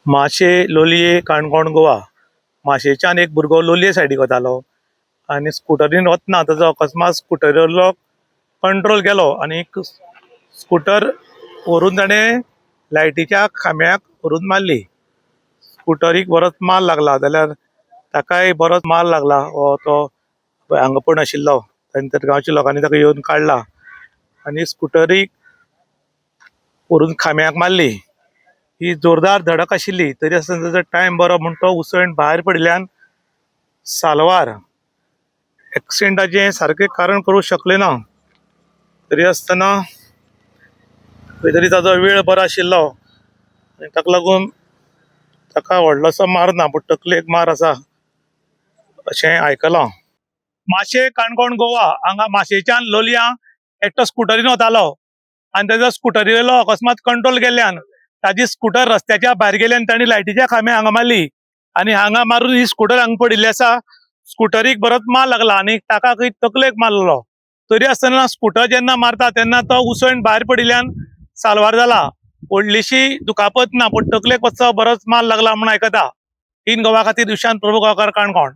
माशे लोलये काणकोण गोवा माशेच्यान एक भुरगो लोलये सायडीक वतालो आनी स्कुटरीन वतना ताजो अकस्मात स्कुटरीवरलो कंट्रोल गेलो आनी एक स्कुटर व्हरून ताणें लायटीच्या खांब्याक व्हरून मारली. स्कुटरीक बरोच माल लागला, जाल्यार ताकाय बरोच माल लागला. हो तो हांगापण आशिल्लो तांणे गांवच्या लोकांनी ताका येवन काडला आनी स्कुटरीक व्हरून खांब्याक मारली. ही जोरदार धडक आशिल्ली, तरी आसतना ताजो टायम बरो म्हूण तो उसळून भायर पडिल्ल्यान साल्वार एक्सिडेंटाचें सारकें कारण करूंक शकले ना. तरी आसतना खंय तरी ताजो वेळ बरो आशिल्लो आनी ताका लागून ताका व्हडलोसो मार ना, पूण तकलेक मार आसा अशें आयकलां. माशे काणकोण गोवा हांगा माशेच्यान लोलयां एकटो स्कुटरीन वतालो आनी ताजो स्कुटरीवेलो अकस्मात कंट्रोल गेल्ल्यान ताजी स्कुटर रस्त्याच्या भायर गेल्यान ताणी लायटीच्या खांब्याक हांगा मारली आनी हांगा मारून ही स्कुटर हांगा पडिल्ली आसा. स्कुटरीक बरोच माल लागला आनी ताका खंय तकलेक मारलेलो. तरी आसतना स्कुटर जेन्ना मारता तेन्ना तो उसळून भायर पडिल्ल्यान साल्वार जाला. व्हडलीशी दुखापत ना, पूण तकलेक मातसो बरोच माल लागला म्हूण आयकता. इन गोवा खातीर दुशांत प्रभू गांवकार, काणकोण.